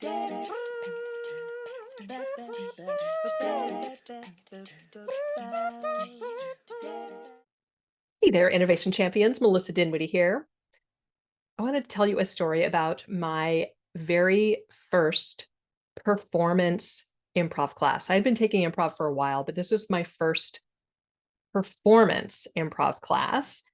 Hey there, innovation champions. Melissa Dinwiddie here. I want to tell you a story about my very first performance improv class. I had been taking improv for a while, but this was my first performance improv class.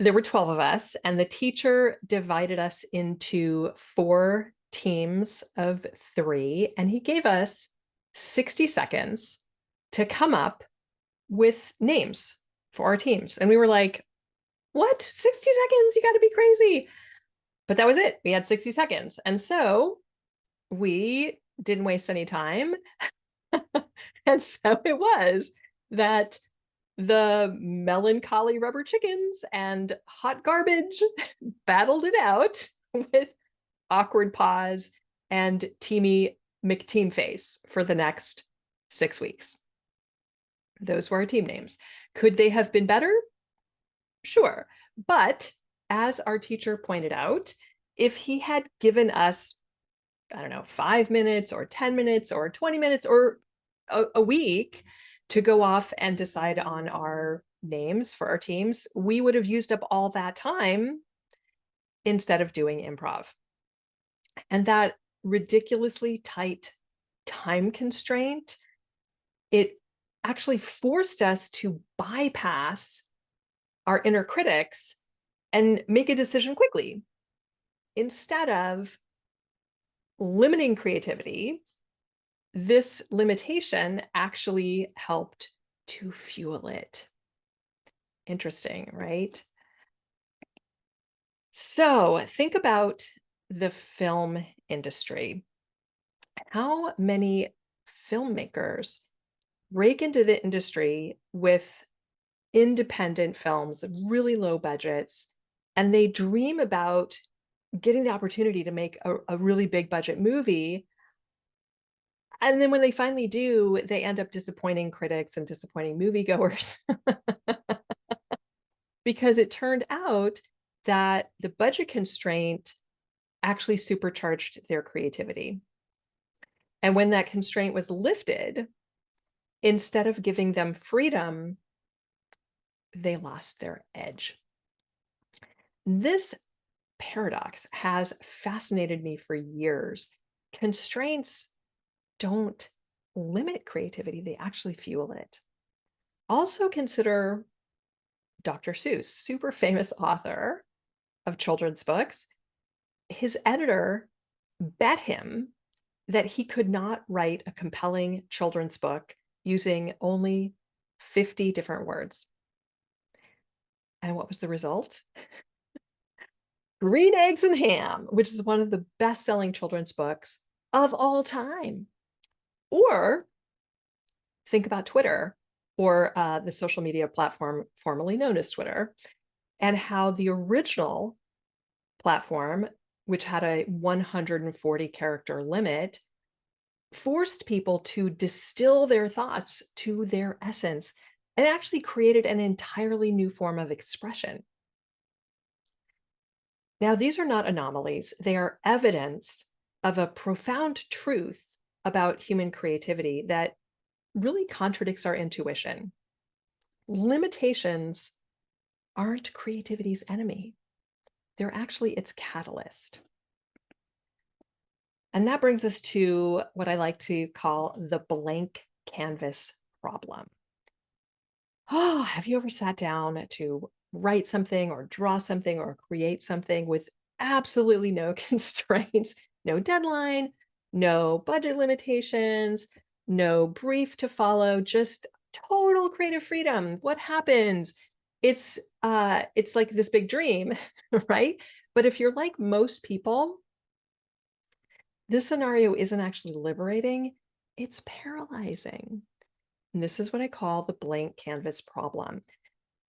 There were 12 of us, and the teacher divided us into 4 teams of 3, and he gave us 60 seconds to come up with names for our teams. And we were like, what? 60 seconds? You got to be crazy. But that was it. We had 60 seconds. And so we didn't waste any time. And so it was that the melancholy rubber chickens and hot garbage battled it out with awkward pause and Teamy McTeam Face for the next 6 weeks. Those were our team names. Could they have been better? Sure. But as our teacher pointed out, if he had given us, I don't know, 5 minutes or 10 minutes or 20 minutes or a week to go off and decide on our names for our teams, we would have used up all that time instead of doing improv. And that ridiculously tight time constraint, it actually forced us to bypass our inner critics and make a decision quickly instead of limiting creativity. This limitation actually helped to fuel it. Interesting, right? So think about the film industry. How many filmmakers break into the industry with independent films, really low budgets, and they dream about getting the opportunity to make a really big budget movie. And then when they finally do, they end up disappointing critics and disappointing moviegoers because it turned out that the budget constraint actually supercharged their creativity. And when that constraint was lifted, instead of giving them freedom, they lost their edge. This paradox has fascinated me for years. Constraints don't limit creativity, they actually fuel it. Also consider Dr. Seuss, super famous author of children's books. His editor bet him that he could not write a compelling children's book using only 50 different words. And what was the result? Green Eggs and Ham, which is one of the best-selling children's books of all time. Or think about Twitter, or the social media platform formerly known as Twitter, and how the original platform, which had a 140 character limit, forced people to distill their thoughts to their essence and actually created an entirely new form of expression. Now, these are not anomalies. They are evidence of a profound truth about human creativity that really contradicts our intuition. Limitations aren't creativity's enemy. They're actually its catalyst. And that brings us to what I like to call the blank canvas problem. Oh, have you ever sat down to write something or draw something or create something with absolutely no constraints, no deadline, no budget limitations, no brief to follow, just total creative freedom? What happens? It's like this big dream, right? But if you're like most people, this scenario isn't actually liberating, it's paralyzing. And this is what I call the blank canvas problem.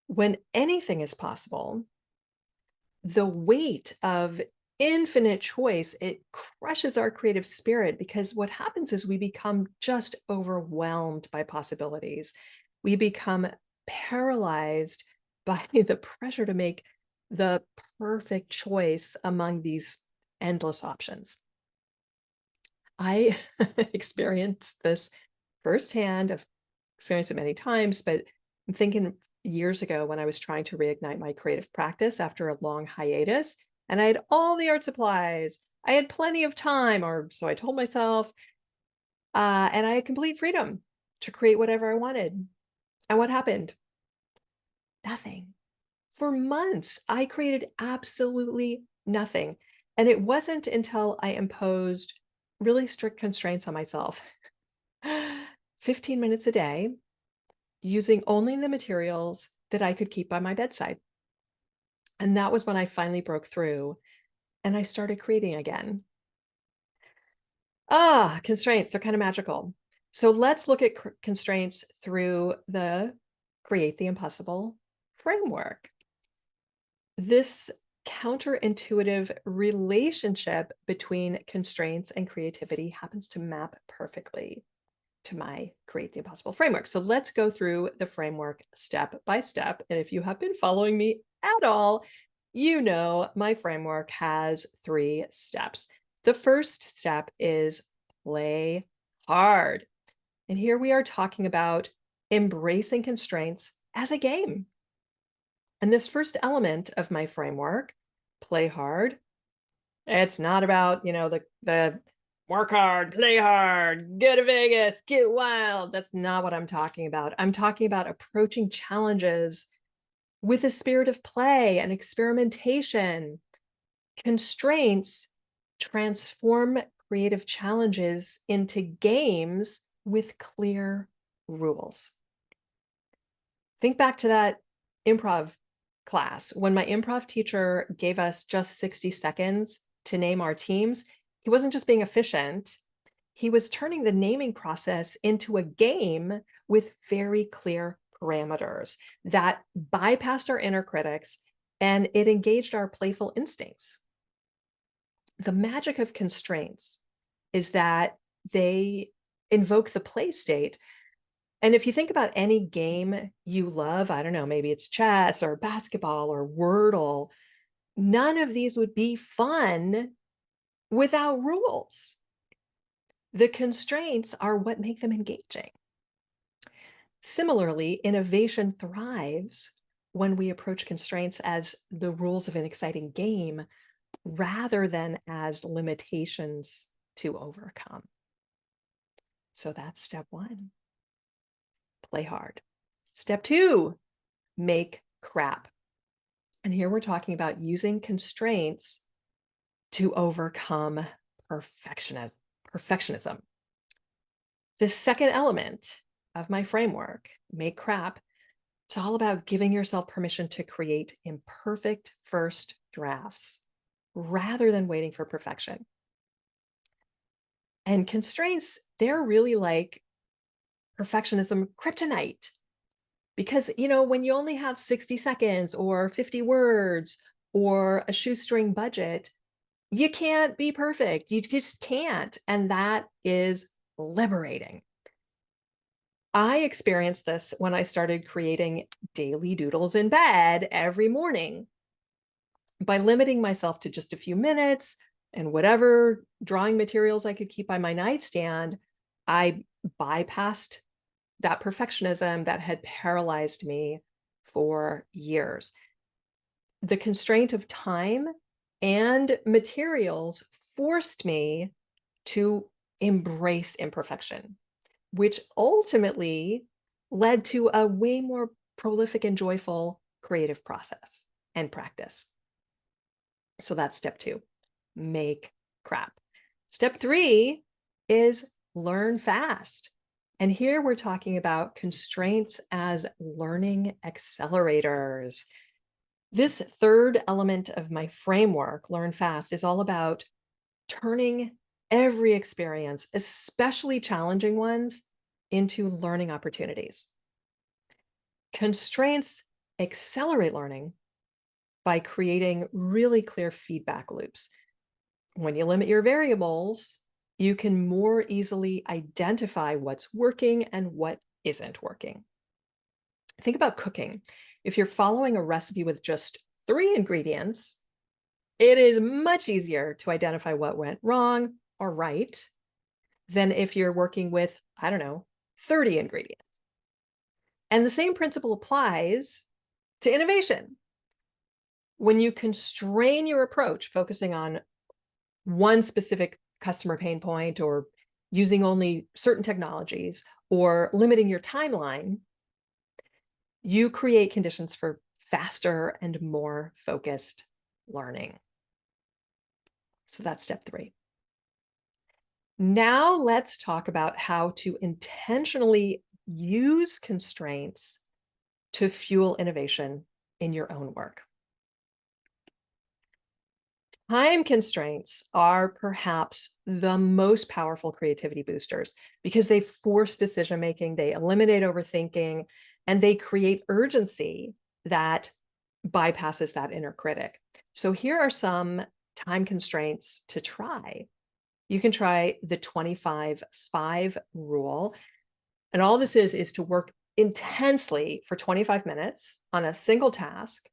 When anything is possible, the weight of infinite choice, it crushes our creative spirit, because what happens is we become just overwhelmed by possibilities. We become paralyzed by the pressure to make the perfect choice among these endless options. I experienced this firsthand. I've experienced it many times, but I'm thinking years ago when I was trying to reignite my creative practice after a long hiatus, and I had all the art supplies. I had plenty of time, or so I told myself, and I had complete freedom to create whatever I wanted. And what happened? Nothing. For months, I created absolutely nothing. And it wasn't until I imposed really strict constraints on myself 15 minutes a day, using only the materials that I could keep by my bedside. And that was when I finally broke through and I started creating again. Constraints, they're kind of magical. So let's look at constraints through the Create the Impossible framework. This counterintuitive relationship between constraints and creativity happens to map perfectly to my Create the Impossible framework. So let's go through the framework step by step. And if you have been following me at all, you know my framework has 3 steps. The first step is play hard. And here we are talking about embracing constraints as a game. And this first element of my framework, play hard, it's not about, the work hard, play hard, go to Vegas, get wild. That's not what I'm talking about. I'm talking about approaching challenges with a spirit of play and experimentation. Constraints transform creative challenges into games with clear rules. Think back to that improv class when my improv teacher gave us just 60 seconds to name our teams. He wasn't just being efficient, he was turning the naming process into a game with very clear parameters that bypassed our inner critics and it engaged our playful instincts. The magic of constraints is that they invoke the play state. And if you think about any game you love, I don't know, maybe it's chess or basketball or Wordle, none of these would be fun without rules. The constraints are what make them engaging. Similarly, innovation thrives when we approach constraints as the rules of an exciting game rather than as limitations to overcome. So that's step 1. Play hard. Step 2, make crap. And here we're talking about using constraints to overcome perfectionism. The second element of my framework, make crap, it's all about giving yourself permission to create imperfect first drafts rather than waiting for perfection. And constraints, they're really like perfectionism kryptonite. Because, when you only have 60 seconds or 50 words or a shoestring budget, you can't be perfect. You just can't. And that is liberating. I experienced this when I started creating daily doodles in bed every morning. By limiting myself to just a few minutes and whatever drawing materials I could keep by my nightstand, I bypassed that perfectionism that had paralyzed me for years. The constraint of time and materials forced me to embrace imperfection, which ultimately led to a way more prolific and joyful creative process and practice. So that's step 2, make crap. Step 3 is learn fast. And here we're talking about constraints as learning accelerators. This third element of my framework, learn fast, is all about turning every experience, especially challenging ones, into learning opportunities. Constraints accelerate learning by creating really clear feedback loops. When you limit your variables, you can more easily identify what's working and what isn't working. Think about cooking. If you're following a recipe with just 3 ingredients, it is much easier to identify what went wrong or right than if you're working with, I don't know, 30 ingredients. And the same principle applies to innovation. When you constrain your approach, focusing on one specific customer pain point or using only certain technologies or limiting your timeline, you create conditions for faster and more focused learning. So that's step 3. Now let's talk about how to intentionally use constraints to fuel innovation in your own work. Time constraints are perhaps the most powerful creativity boosters because they force decision making, they eliminate overthinking, and they create urgency that bypasses that inner critic. So here are some time constraints to try. You can try the 25-5 rule. And all this is to work intensely for 25 minutes on a single task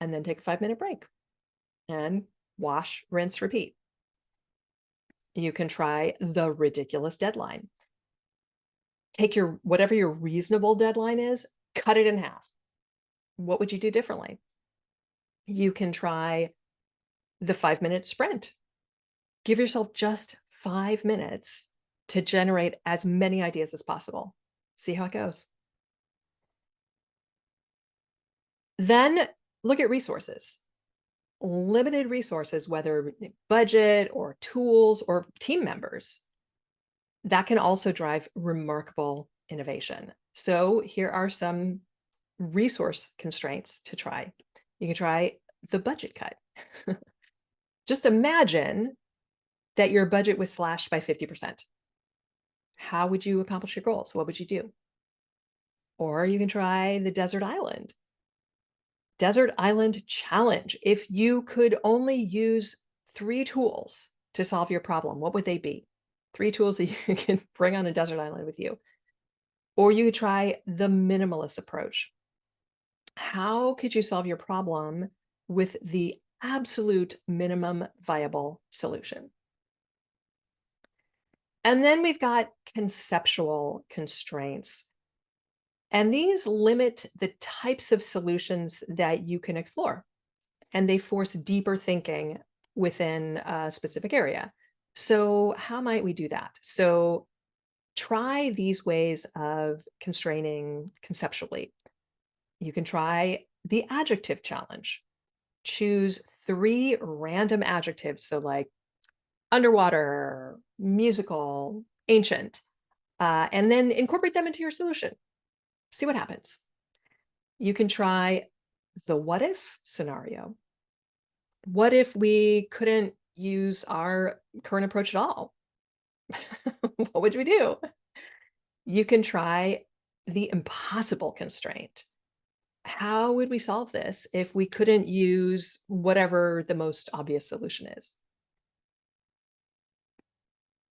and then take a 5-minute break and wash, rinse, repeat. You can try the ridiculous deadline. Take whatever your reasonable deadline is, cut it in half. What would you do differently? You can try the 5-minute sprint. Give yourself just 5 minutes to generate as many ideas as possible. See how it goes. Then look at resources. Limited resources, whether budget or tools or team members, that can also drive remarkable innovation. So here are some resource constraints to try. You can try the budget cut. Just imagine that your budget was slashed by 50%. How would you accomplish your goals? What would you do? Or you can try the desert island. Desert Island Challenge. If you could only use 3 tools to solve your problem, what would they be? 3 tools that you can bring on a desert island with you. Or you could try the minimalist approach. How could you solve your problem with the absolute minimum viable solution? And then we've got conceptual constraints. And these limit the types of solutions that you can explore, and they force deeper thinking within a specific area. So how might we do that? So try these ways of constraining conceptually. You can try the adjective challenge. Choose 3 random adjectives, so like underwater, musical, ancient, and then incorporate them into your solution. See what happens. You can try the what if scenario. What if we couldn't use our current approach at all? What would we do? You can try the impossible constraint. How would we solve this if we couldn't use whatever the most obvious solution is?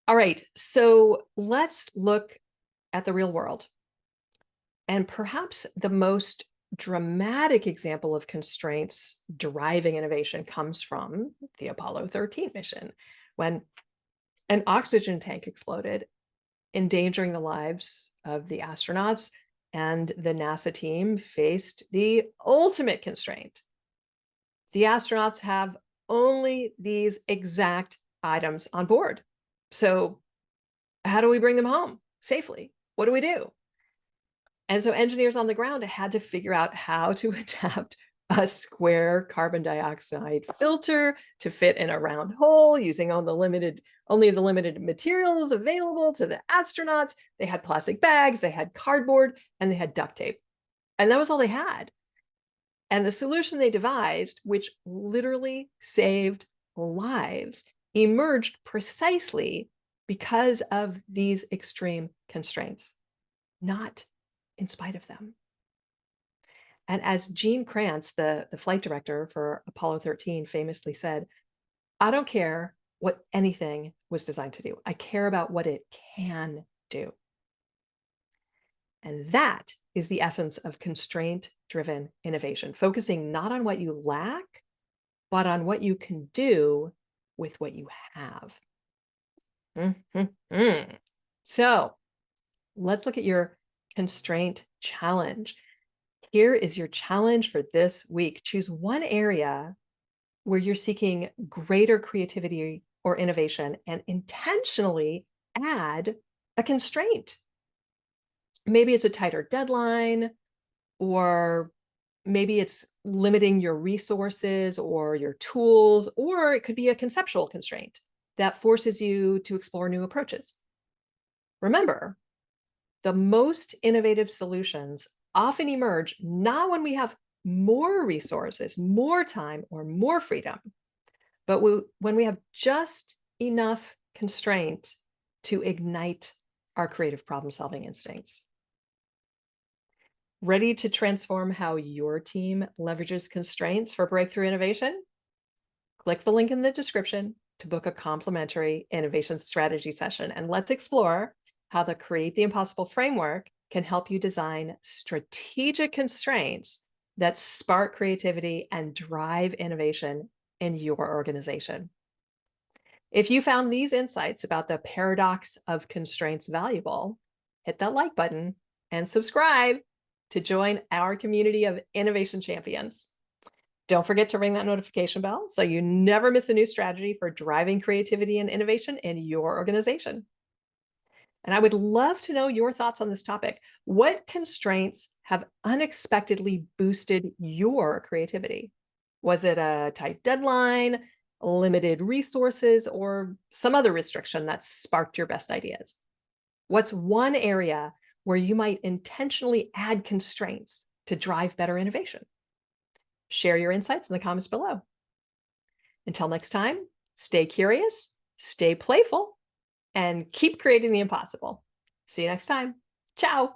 All right, so let's look at the real world. And perhaps the most dramatic example of constraints driving innovation comes from the Apollo 13 mission, when an oxygen tank exploded, endangering the lives of the astronauts, and the NASA team faced the ultimate constraint. The astronauts have only these exact items on board. So how do we bring them home safely? What do we do? And so engineers on the ground had to figure out how to adapt a square carbon dioxide filter to fit in a round hole using only the limited materials available to the astronauts. They had plastic bags, they had cardboard, and they had duct tape. And that was all they had. And the solution they devised, which literally saved lives, emerged precisely because of these extreme constraints, not in spite of them. And as Gene Kranz, the flight director for Apollo 13, famously said, I don't care what anything was designed to do. I care about what it can do. And that is the essence of constraint-driven innovation, focusing not on what you lack, but on what you can do with what you have. Mhm. So let's look at your constraint challenge. Here is your challenge for this week. Choose one area where you're seeking greater creativity or innovation and intentionally add a constraint. Maybe it's a tighter deadline, or maybe it's limiting your resources or your tools, or it could be a conceptual constraint that forces you to explore new approaches. Remember, the most innovative solutions often emerge not when we have more resources, more time, or more freedom, but when we have just enough constraint to ignite our creative problem solving instincts. Ready to transform how your team leverages constraints for breakthrough innovation? Click the link in the description to book a complimentary innovation strategy session, and let's explore how the Create the Impossible framework can help you design strategic constraints that spark creativity and drive innovation in your organization. If you found these insights about the paradox of constraints valuable, hit that like button and subscribe to join our community of innovation champions. Don't forget to ring that notification bell so you never miss a new strategy for driving creativity and innovation in your organization. And I would love to know your thoughts on this topic. What constraints have unexpectedly boosted your creativity? Was it a tight deadline, limited resources, or some other restriction that sparked your best ideas? What's one area where you might intentionally add constraints to drive better innovation? Share your insights in the comments below. Until next time, stay curious, stay playful, and keep creating the impossible. See you next time. Ciao.